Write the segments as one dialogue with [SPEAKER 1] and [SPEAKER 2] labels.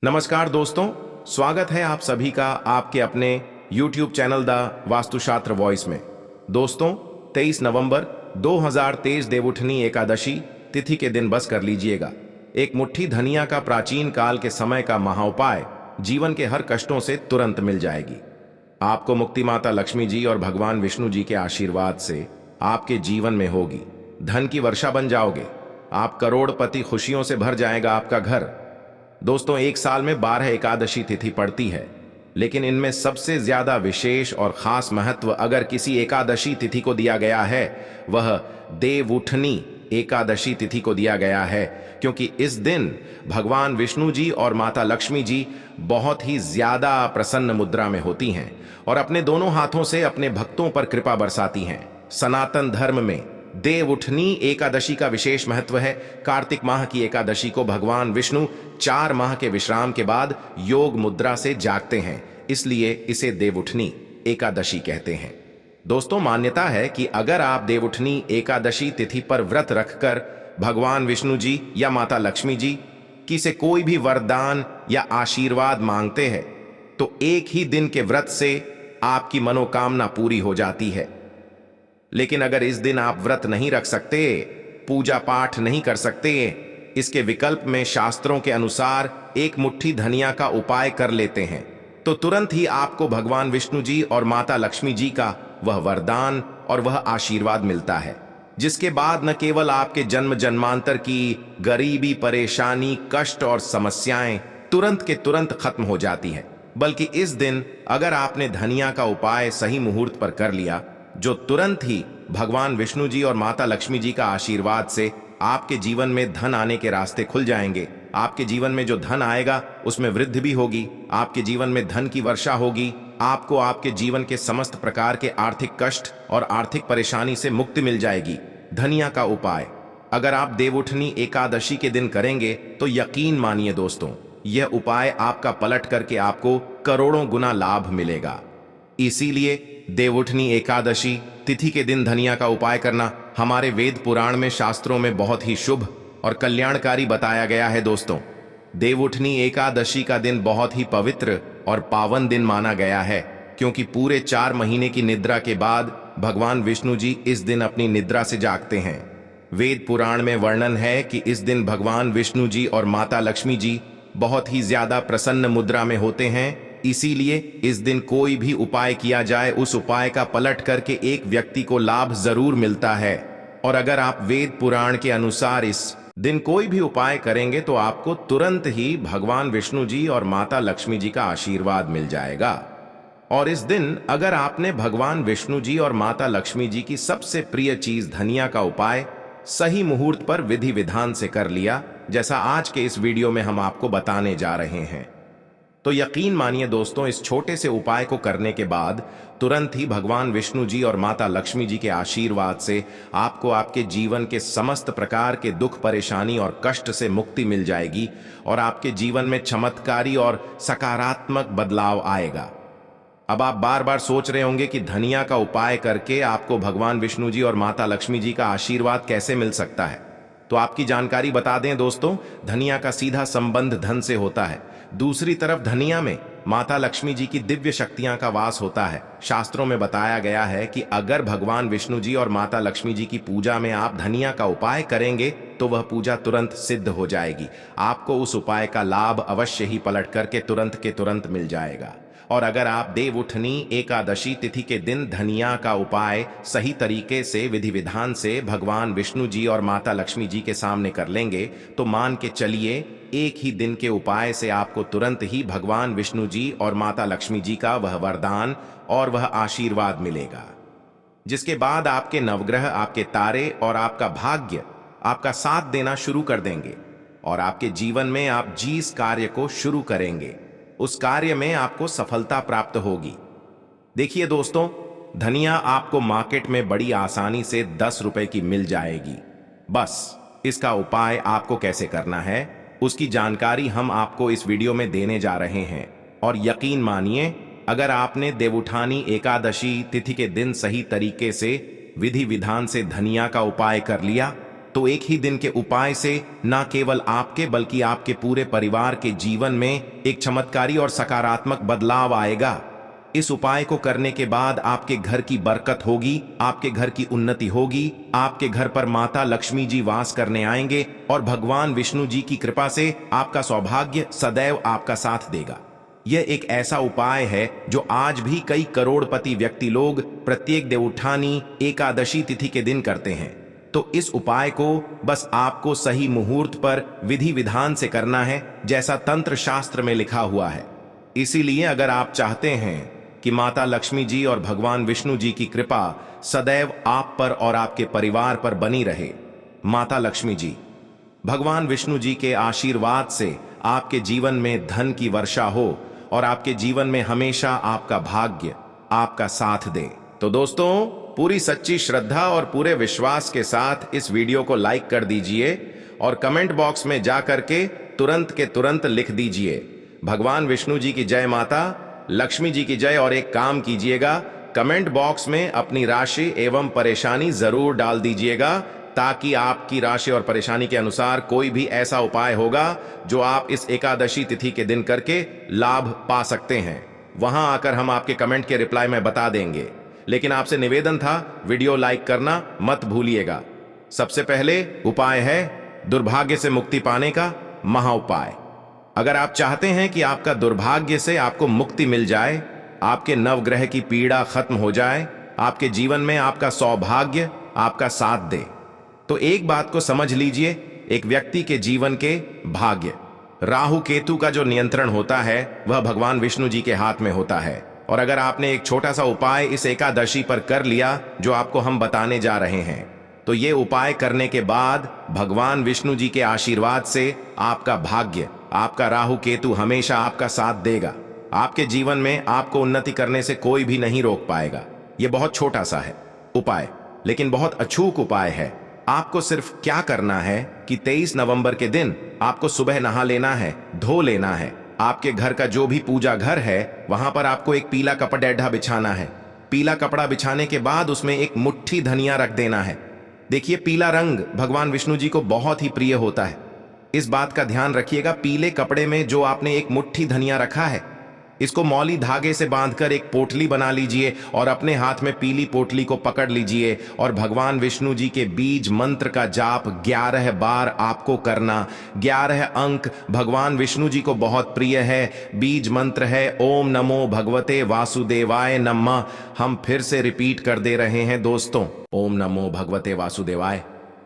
[SPEAKER 1] नमस्कार दोस्तों, स्वागत है आप सभी का आपके अपने YouTube channel the Vastushastra voice में। दोस्तों, 23 नवंबर 2023 देवउठनी एकादशी तिथि के दिन बस कर लीजिएगा। एक मुट्ठी धनिया का प्राचीन काल के समय का महाउपाय जीवन के हर कष्टों से तुरंत मिल जाएगी। आपको मुक्ति माता लक्ष्मी जी और भगवान विष्णु जी के आशीर्वाद से आपके जीवन में होगी। धन की वर्षा बन जाओगे, आप करोड़पति, खुशियों से भर जाएगा आपका घर। दोस्तों, एक साल में 12 एकादशी तिथि पड़ती है, लेकिन इनमें सबसे ज्यादा विशेष और खास महत्व अगर किसी एकादशी तिथि को दिया गया है, वह देवउठनी एकादशी तिथि को दिया गया है, क्योंकि इस दिन भगवान विष्णु जी और माता लक्ष्मी जी बहुत ही ज्यादा प्रसन्न मुद्रा में होती हैं और अपने दोनों हाथों से अपने भक्तों पर कृपा बरसाती हैं। सनातन धर्म में देवउठनी एकादशी का विशेष महत्व है। कार्तिक माह की एकादशी को भगवान विष्णु 4 माह के विश्राम के बाद योग मुद्रा से जागते हैं, इसलिए इसे देवउठनी एकादशी कहते हैं। दोस्तों, मान्यता है कि अगर आप देवउठनी एकादशी तिथि पर व्रत रखकर भगवान विष्णु जी या माता लक्ष्मी जी की से कोई भी वरदान या आशीर्वाद मांगते हैं, तो एक ही दिन के व्रत से आपकी मनोकामना पूरी हो जाती है। लेकिन अगर इस दिन आप व्रत नहीं रख सकते, पूजा पाठ नहीं कर सकते, इसके विकल्प में शास्त्रों के अनुसार एक मुट्ठी धनिया का उपाय कर लेते हैं, तो तुरंत ही आपको भगवान विष्णु जी और माता लक्ष्मी जी का वह वरदान और वह आशीर्वाद मिलता है, जिसके बाद न केवल आपके जन्म जन्मांतर की गरीबी, परेशानी, कष्ट और समस्याएं तुरंत के तुरंत खत्म हो जाती है, बल्कि इस दिन अगर आपने धनिया का उपाय सही मुहूर्त पर कर लिया, जो तुरंत ही भगवान विष्णु जी और माता लक्ष्मी जी का आशीर्वाद से आपके जीवन में धन आने के रास्ते खुल जाएंगे। आपके जीवन में जो धन आएगा उसमें वृद्धि भी होगी, आपके जीवन में धन की वर्षा होगी, आपको आपके जीवन के समस्त प्रकार के आर्थिक कष्ट और आर्थिक परेशानी से मुक्ति मिल जाएगी। धनिया का उपाय अगर आप देवउठनी एकादशी के दिन करेंगे तो यकीन मानिए दोस्तों, यह उपाय आपका पलट करके आपको करोड़ों गुना लाभ मिलेगा। इसीलिए देवउठनी एकादशी तिथि के दिन धनिया का उपाय करना हमारे वेद पुराण में, शास्त्रों में बहुत ही शुभ और कल्याणकारी बताया गया है। दोस्तों, देवउठनी एकादशी का दिन बहुत ही पवित्र और पावन दिन माना गया है, क्योंकि पूरे 4 महीने की निद्रा के बाद भगवान विष्णु जी इस दिन अपनी निद्रा से जागते हैं। वेद पुराण में वर्णन है कि इस दिन भगवान विष्णु जी और माता लक्ष्मी जी बहुत ही ज्यादा प्रसन्न मुद्रा में होते हैं, इसीलिए इस दिन कोई भी उपाय किया जाए, उस उपाय का पलट करके एक व्यक्ति को लाभ जरूर मिलता है। और अगर आप वेद पुराण के अनुसार इस दिन कोई भी उपाय करेंगे तो आपको तुरंत ही भगवान विष्णु जी और माता लक्ष्मी जी का आशीर्वाद मिल जाएगा। और इस दिन अगर आपने भगवान विष्णु जी और माता लक्ष्मी जी की सबसे प्रिय चीज धनिया का उपाय सही मुहूर्त पर विधि विधान से कर लिया, जैसा आज के इस वीडियो में हम आपको बताने जा रहे हैं, तो यकीन मानिए दोस्तों, इस छोटे से उपाय को करने के बाद तुरंत ही भगवान विष्णु जी और माता लक्ष्मी जी के आशीर्वाद से आपको आपके जीवन के समस्त प्रकार के दुख, परेशानी और कष्ट से मुक्ति मिल जाएगी और आपके जीवन में चमत्कारी और सकारात्मक बदलाव आएगा। अब आप बार बार सोच रहे होंगे कि धनिया का उपाय करके आपको भगवान विष्णु जी और माता लक्ष्मी जी का आशीर्वाद कैसे मिल सकता है, तो आपकी जानकारी बता दें दोस्तों, धनिया का सीधा संबंध धन से होता है। दूसरी तरफ धनिया में माता लक्ष्मी जी की दिव्य शक्तियां का वास होता है। शास्त्रों में बताया गया है कि अगर भगवान विष्णु जी और माता लक्ष्मी जी की पूजा में आप धनिया का उपाय करेंगे तो वह पूजा तुरंत सिद्ध हो जाएगी। आपको उस उपाय का लाभ अवश्य ही पलट करके तुरंत के तुरंत मिल जाएगा। और अगर आप देवउठनी एकादशी तिथि के दिन धनिया का उपाय सही तरीके से, विधि विधान से भगवान विष्णु जी और माता लक्ष्मी जी के सामने कर लेंगे, तो मान के चलिए एक ही दिन के उपाय से आपको तुरंत ही भगवान विष्णु जी और माता लक्ष्मी जी का वह वरदान और वह आशीर्वाद मिलेगा, जिसके बाद आपके नवग्रह, आपके तारे और आपका भाग्य आपका साथ देना शुरू कर देंगे और आपके जीवन में आप जिस कार्य को शुरू करेंगे उस कार्य में आपको सफलता प्राप्त होगी। देखिए दोस्तों, धनिया आपको मार्केट में बड़ी आसानी से 10 रुपए की मिल जाएगी। बस इसका उपाय आपको कैसे करना है उसकी जानकारी हम आपको इस वीडियो में देने जा रहे हैं। और यकीन मानिए, अगर आपने देवउठानी एकादशी तिथि के दिन सही तरीके से, विधि विधान से धनिया का उपाय कर लिया, तो एक ही दिन के उपाय से न केवल आपके बल्कि आपके पूरे परिवार के जीवन में एक चमत्कारी और सकारात्मक बदलाव आएगा। इस उपाय को करने के बाद आपके घर की बरकत होगी, आपके घर की उन्नति होगी, आपके घर पर माता लक्ष्मी जी वास करने आएंगे और भगवान विष्णु जी की कृपा से आपका सौभाग्य सदैव आपका साथ देगा। यह एक ऐसा उपाय है जो आज भी कई करोड़पति व्यक्ति लोग प्रत्येक देवउठानी एकादशी तिथि के दिन करते हैं। तो इस उपाय को बस आपको सही मुहूर्त पर विधि विधान से करना है, जैसा तंत्र शास्त्र में लिखा हुआ है। इसीलिए अगर आप चाहते हैं कि माता लक्ष्मी जी और भगवान विष्णु जी की कृपा सदैव आप पर और आपके परिवार पर बनी रहे, माता लक्ष्मी जी, भगवान विष्णु जी के आशीर्वाद से आपके जीवन में धन की वर्षा हो और आपके जीवन में हमेशा आपका भाग्य आपका साथ दे। तो दोस्तों, पूरी सच्ची श्रद्धा और पूरे विश्वास के साथ इस वीडियो को लाइक कर दीजिए और कमेंट बॉक्स में जा करके तुरंत के तुरंत लिख दीजिए भगवान विष्णु जी की जय, माता लक्ष्मी जी की जय। और एक काम कीजिएगा, कमेंट बॉक्स में अपनी राशि एवं परेशानी जरूर डाल दीजिएगा, ताकि आपकी राशि और परेशानी के अनुसार कोई भी ऐसा उपाय होगा जो आप इस एकादशी तिथि के दिन करके लाभ पा सकते हैं। वहां आकर हम आपके कमेंट के रिप्लाई में बता देंगे। लेकिन आपसे निवेदन था, वीडियो लाइक करना मत भूलिएगा। सबसे पहले उपाय है दुर्भाग्य से मुक्ति पाने का महा उपाय। अगर आप चाहते हैं कि आपका दुर्भाग्य से आपको मुक्ति मिल जाए, आपके नवग्रह की पीड़ा खत्म हो जाए, आपके जीवन में आपका सौभाग्य आपका साथ दे, तो एक बात को समझ लीजिए, एक व्यक्ति के जीवन के भाग्य राहु केतु का जो नियंत्रण होता है वह भगवान विष्णु जी के हाथ में होता है। और अगर आपने एक छोटा सा उपाय इस एकादशी पर कर लिया जो आपको हम बताने जा रहे हैं, तो ये उपाय करने के बाद भगवान विष्णु जी के आशीर्वाद से आपका भाग्य, आपका राहु केतु हमेशा आपका साथ देगा। आपके जीवन में आपको उन्नति करने से कोई भी नहीं रोक पाएगा। यह बहुत छोटा सा है उपाय, लेकिन बहुत अचूक उपाय है। आपको सिर्फ क्या करना है कि 23 नवंबर के दिन आपको सुबह नहा लेना है, धो लेना है। आपके घर का जो भी पूजा घर है वहां पर आपको एक पीला कपड़ा बिछाना है। पीला कपड़ा बिछाने के बाद उसमें एक मुट्ठी धनिया रख देना है। देखिए, पीला रंग भगवान विष्णु जी को बहुत ही प्रिय होता है। इस बात का ध्यान रखिएगा, पीले कपड़े में जो आपने एक मुट्ठी धनिया रखा है, इसको मौली धागे से बांधकर एक पोटली बना लीजिए और अपने हाथ में पीली पोटली को पकड़ लीजिए और भगवान विष्णु जी के बीज मंत्र का जाप 11 बार आपको करना। 11 अंक भगवान विष्णु जी को बहुत प्रिय है। बीज मंत्र है ओम नमो भगवते वासुदेवाय नमः। हम फिर से रिपीट कर दे रहे हैं दोस्तों, ओम नमो भगवते वासुदेवाय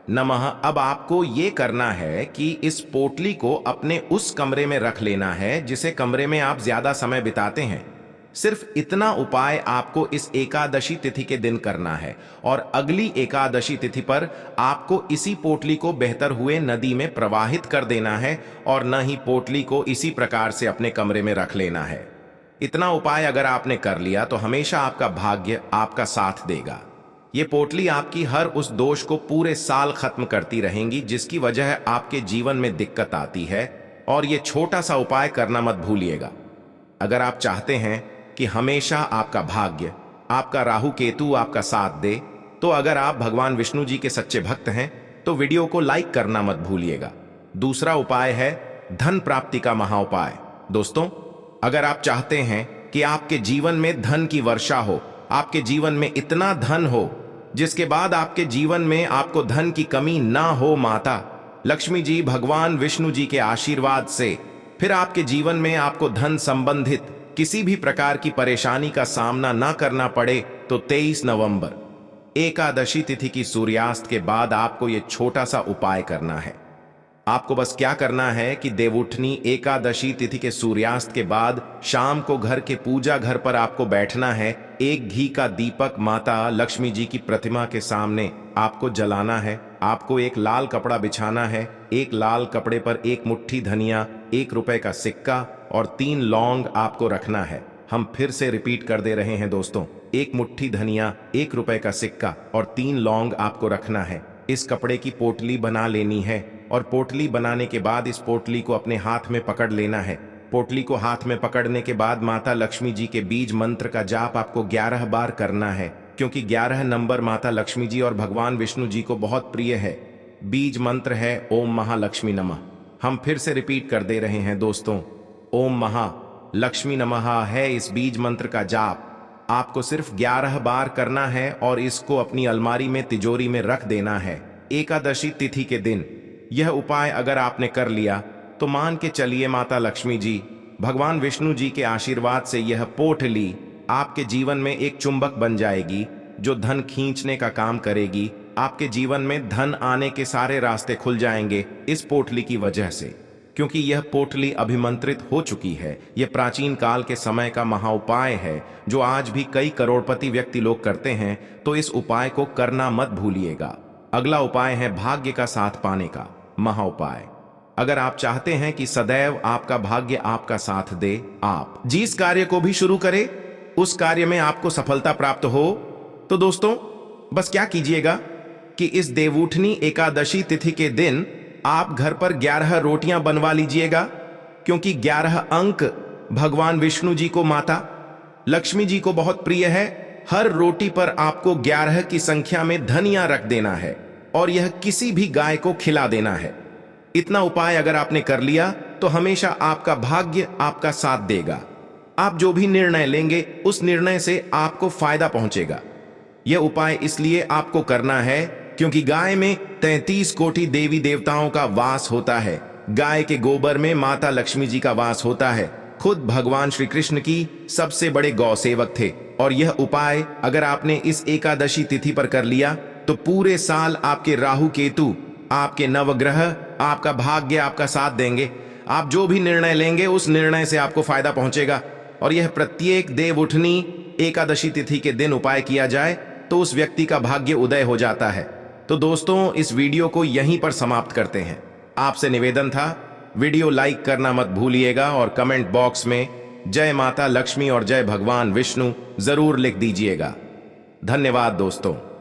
[SPEAKER 1] नमः। अब आपको ये करना है कि इस पोटली को अपने उस कमरे में रख लेना है जिसे कमरे में आप ज्यादा समय बिताते हैं। सिर्फ इतना उपाय आपको इस एकादशी तिथि के दिन करना है और अगली एकादशी तिथि पर आपको इसी पोटली को बेहतर हुए नदी में प्रवाहित कर देना है और न ही पोटली को इसी प्रकार से अपने कमरे में रख लेना है। इतना उपाय अगर आपने कर लिया तो हमेशा आपका भाग्य आपका साथ देगा। ये पोटली आपकी हर उस दोष को पूरे साल खत्म करती रहेंगी जिसकी वजह आपके जीवन में दिक्कत आती है। और ये छोटा सा उपाय करना मत भूलिएगा। अगर आप चाहते हैं कि हमेशा आपका भाग्य, आपका राहु केतु आपका साथ दे, तो अगर आप भगवान विष्णु जी के सच्चे भक्त हैं तो वीडियो को लाइक करना मत भूलिएगा। दूसरा उपाय है धन प्राप्ति का महा उपाय। दोस्तों, अगर आप चाहते हैं कि आपके जीवन में धन की वर्षा हो, आपके जीवन में इतना धन हो जिसके बाद आपके जीवन में आपको धन की कमी ना हो, माता लक्ष्मी जी भगवान विष्णु जी के आशीर्वाद से फिर आपके जीवन में आपको धन संबंधित किसी भी प्रकार की परेशानी का सामना ना करना पड़े, तो 23 नवंबर एकादशी तिथि की सूर्यास्त के बाद आपको यह छोटा सा उपाय करना है। आपको बस क्या करना है कि देवउठनी एकादशी तिथि के सूर्यास्त के बाद शाम को घर के पूजा घर पर आपको बैठना है। एक घी का दीपक माता लक्ष्मी जी की प्रतिमा के सामने आपको जलाना है। आपको एक लाल कपड़ा बिछाना है। एक लाल कपड़े पर एक मुट्ठी धनिया, 1 रुपए का सिक्का और 3 लौंग आपको रखना है। हम फिर से रिपीट कर दे रहे हैं दोस्तों, 1 मुट्ठी धनिया, 1 रुपए का सिक्का और 3 लौंग आपको रखना है। इस कपड़े की पोटली बना लेनी है और पोटली बनाने के बाद इस पोटली को अपने हाथ में पकड़ लेना है। पोटली को हाथ में पकड़ने के बाद माता लक्ष्मी जी के बीज मंत्र का जाप आपको 11 बार करना है, क्योंकि 11 नंबर माता लक्ष्मी जी और भगवान विष्णु जी को बहुत प्रिय है। बीज मंत्र है ओम महालक्ष्मी नमः। हम फिर से रिपीट कर दे रहे हैं दोस्तों, ओम महालक्ष्मी नमः है इस बीज मंत्र का जाप। आपको सिर्फ 11 बार करना है और इसको अपनी अलमारी में तिजोरी में रख देना है। एकादशी तिथि के दिन यह उपाय अगर आपने कर लिया तो मान के चलिए माता लक्ष्मी जी, भगवान विष्णु जी के आशीर्वाद से यह पोटली आपके जीवन में एक चुंबक बन जाएगी जो धन खींचने का काम करेगी। आपके जीवन में धन आने के सारे रास्ते खुल जाएंगे इस पोटली की वजह से, क्योंकि यह पोटली अभिमंत्रित हो चुकी है। यह प्राचीन काल के समय का महाउपाय है जो आज भी कई करोड़पति व्यक्ति लोग करते हैं, तो इस उपाय को करना मत भूलिएगा। अगला उपाय है भाग्य का साथ पाने का महाउपाय। अगर आप चाहते हैं कि सदैव आपका भाग्य आपका साथ दे, आप जिस कार्य को भी शुरू करें उस कार्य में आपको सफलता प्राप्त हो, तो दोस्तों बस क्या कीजिएगा कि इस देवउठनी एकादशी तिथि के दिन आप घर पर 11 रोटियां बनवा लीजिएगा, क्योंकि 11 अंक भगवान विष्णु जी को, माता लक्ष्मी जी को बहुत प्रिय है। हर रोटी पर आपको 11 की संख्या में धनिया रख देना है और यह किसी भी गाय को खिला देना है। इतना उपाय अगर आपने कर लिया तो हमेशा आपका भाग्य आपका साथ देगा। आप जो भी निर्णय लेंगे उस निर्णय से आपको फायदा पहुंचेगा। यह उपाय इसलिए आपको करना है क्योंकि गाय में 33 कोटि देवी देवताओं का वास होता है। गाय के गोबर में माता लक्ष्मी जी का वास होता है। खुद भगवान श्री कृष्ण की सबसे बड़े गौ सेवक थे। और यह उपाय अगर आपने इस एकादशी तिथि पर कर लिया तो पूरे साल आपके राहु केतु, आपके नवग्रह, आपका भाग्य आपका साथ देंगे। आप जो भी निर्णय लेंगे उस निर्णय से आपको फायदा पहुंचेगा। और यह प्रत्येक देवउठनी एकादशी तिथि के दिन उपाय किया जाए तो उस व्यक्ति का भाग्य उदय हो जाता है। तो दोस्तों इस वीडियो को यहीं पर समाप्त करते हैं। आपसे निवेदन था, वीडियो लाइक करना मत भूलिएगा और कमेंट बॉक्स में जय माता लक्ष्मी और जय भगवान विष्णु जरूर लिख दीजिएगा। धन्यवाद दोस्तों।